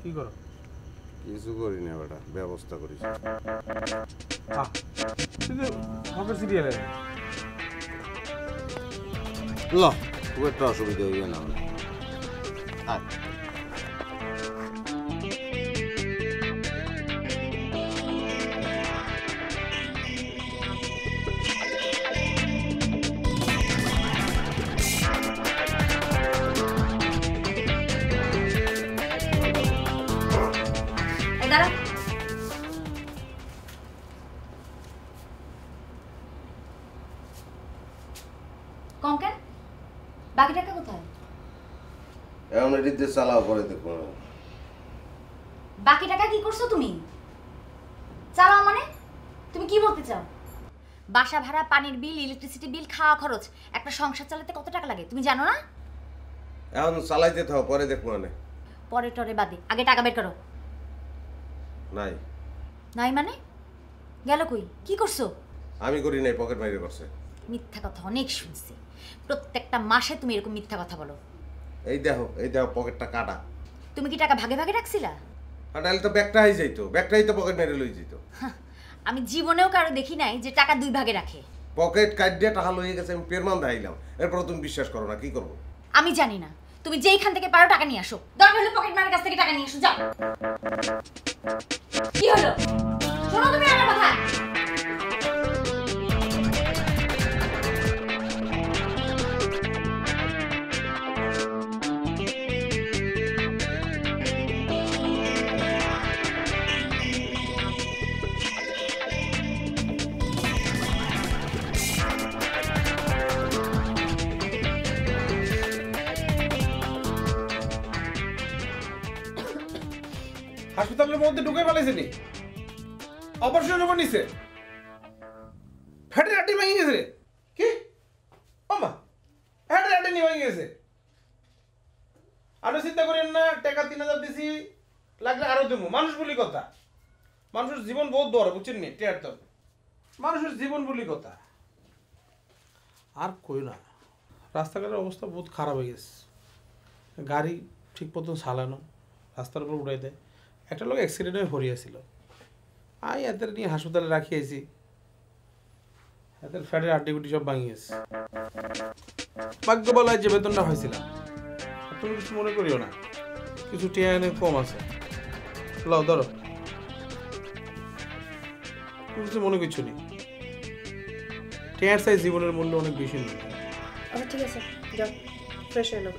কি করো? কিছু করি না বেটা, ব্যবস্থা করিস। সিরিয়ালে ল, খুব একটা অসুবিধা হইবে না। আয় বাকি টাকা কোথায়? এখন এটিতে চালাও, পরে দেখবো। বাকি টাকা কি করছো তুমি? চালাও মানে তুমি কি বলতে চাও? বাসা ভাড়া, পানির বিল, ইলেকট্রিসিটি বিল, খাওয়া খরচ, একটা সংসার চালাতে কত টাকা লাগে তুমি জানো না? এখন চালাইতে থাও, পরে দেখবো। মানে পরে টরে বাদে, আগে টাকা বের করো। নাই। নাই মানে? গেল কই? কি করছো? আমি করি নাই, পকেট মাইরে করছে। মিথ্যা কথা অনেক শুনছি, প্রত্যেকটা মাসে তুমি এরকম মিথ্যা কথা বলো। এই দেখো পকেটটা কাটা। তুমি কি টাকা ভাগে ভাগে রাখছিলা? আর নাহলে তো ব্যাগটা হয়ে যাইতো, ব্যাগটাই তো পকেট মেরে লই যেত। আমি জীবনেও কারো দেখি নাই যে টাকা দুই ভাগে রাখে। পকেট কাটিয়ে টাকা লইয়ে গেছে, আমি পেরমান দেখাইলাম, এরপর তুমি বিশ্বাস করো না, কি করবো? আমি জানি না, তুমি যেইখান থেকে পারো টাকা নিয়ে আসো। দরকার হলে পকেট মারের কাছ থেকে টাকা নিয়ে আসো, যাও। কি হলো? শোনো তুমি আমার কথা। হাসপাতালের মধ্যে ঢুকে ফেলেছে নি, অপারেশন রুমে নিছে, ফ্যাটের আটি ভেঙে গেছে রে। কি ওমা, ফ্যাটের আটি নিয়ে ভেঙে গেছে। আরো চিন্তা করেন না, টাকা 3000 দিছি, লাগলে আরো দেবো। মানুষ বলি কথা, মানুষের জীবন বহুত দর, বুঝছেন নি? টেয়ার তো মানুষের জীবন বলি কথা। আর কই না, রাস্তাঘাটের অবস্থা বহুত খারাপ হয়ে গেছে। গাড়ি ঠিক মতন চালানো, রাস্তার উপর উঠাই দেয়। একটা লোক অ্যাক্সিডেন্ট হয়ে পড়িয়েছিল, আমি এদের নিয়ে হাসপাতালে রাখিয়েছি। এদের ফ্যাটের আড্ডিগুটি সব ভাঙিয়েছে। ভাগ্য বলা যে বেতনটা হয়েছিল, তুমি কিছু মনে করিও না, কিছু টিয়া এনে কম আছে, লও ধরো, কিছু মনে কিছু নেই। টিয়ার সাইজ জীবনের মূল্য অনেক বেশি নেই। আচ্ছা ঠিক আছে, যাও ফ্রেশ হয়ে নাও,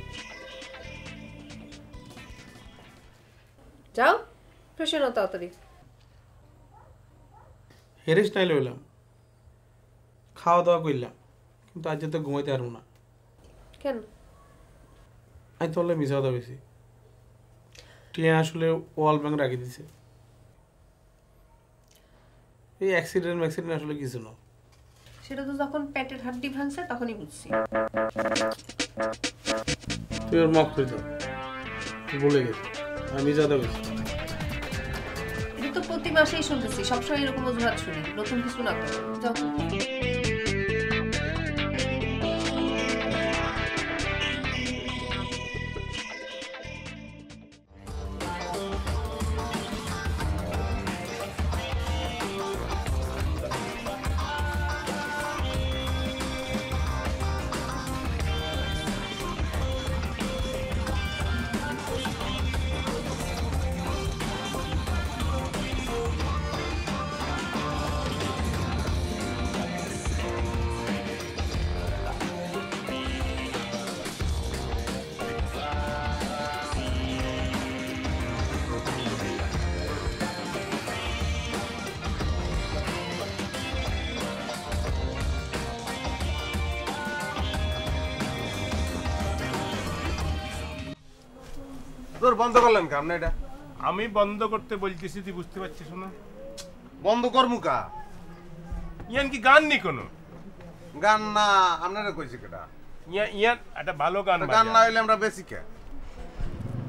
যাও ফ্রেশ হয়ে নাও তাড়াতাড়ি। হেরেস নাই লইলাম, খাওয়া দাওয়া করলাম, কিন্তু আজ তো ঘুমাইতে পারবো না। কেন? আমি তোলে মিশা কথা বেশি, টিয়া আসলে ওয়াল ব্যাংক রাখি দিছে। এই অ্যাক্সিডেন্ট আসলে কিছু না, সেটা তো যখন পেটের হাড্ডি ভাঙছে তখনই বুঝছি। তুই ওর মাফ করে দাও, বলে গেছি আমি যাদা গেছি। এটা তো প্রতি মাসেই শুনতেছি, সবসময় এরকম অজুহাত শুনি, নতুন কিছু না তো। যাও। তোর বন্ধ করলেন কাম না? এটা আমি বন্ধ করতে বলতেছি, তুই বুঝতে পারছিস না? বন্ধ কর মুকা। ইয়ান কি গান নি কোনো? গান না, আপনারা কইছি কেটা? ইয়ান একটা ভালো গান, গান না হইলে আমরা বেশি কে?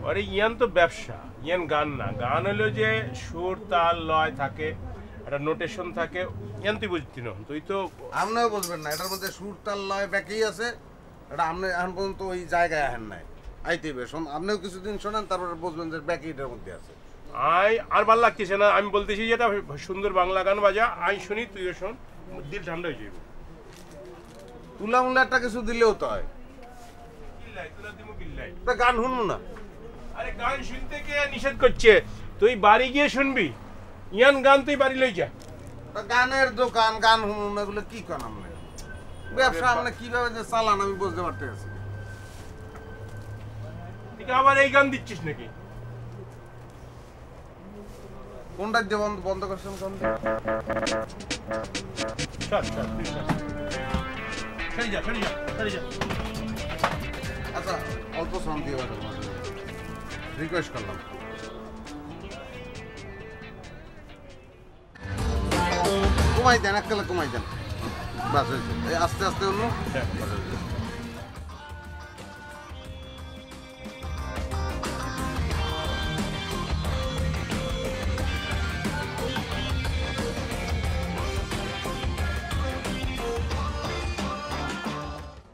আরে ইয়ান তো ব্যবসা, ইয়ান গান না। গান হলো যে সুর তাল লয় থাকে, একটা নোটেশন থাকে, ইয়ান তুই বুঝতি না। তুই তো আপনিও বুঝবেন না, এটার মধ্যে সুর তাল লয় ব্যাকেই আছে। এটা আপনি এখন পর্যন্ত ওই জায়গায় আহেন নাই। আইতে শোন, আপনিও কিছুদিন শোনেন, তারপরে বুঝবেন যে ব্যাক এটার মধ্যে আছে। আর ভাল লাগতেছে না, আমি বলতেছি যে এটা সুন্দর বাংলা গান বাজা, আমি শুনি তুইও শোন, দিল ঠান্ডা হয়ে যাবে। তুলামুলা একটা কিছু দিলেও তো হয়। কিল্লাই তুলা দিমু কিল্লাই। তা গান শুনবো না? আরে গান শুনতে কে নিষেধ করছে? তুই বাড়ি গিয়ে শুনবি, ইয়ান গান তুই বাড়ি লই যা। তা গানের দোকান, গান শুনুন, এগুলো কি করেন আপনি? ব্যবসা আপনি কিভাবে যে চালান আমি বুঝতে পারতেছি। তুই আবার এই গান দিচ্ছিস নাকি? কোনটা দিয়ে বন্ধ করছেন? কোন দিয়ে? সর তুই সর। সরে যা। আচ্ছা, অল্প সাউন্ড দিয়ে রিকোয়েস্ট করলাম। কমাই দেন, এককালে কমাই দেন। বাস হয়েছে, আস্তে আস্তে অন্য।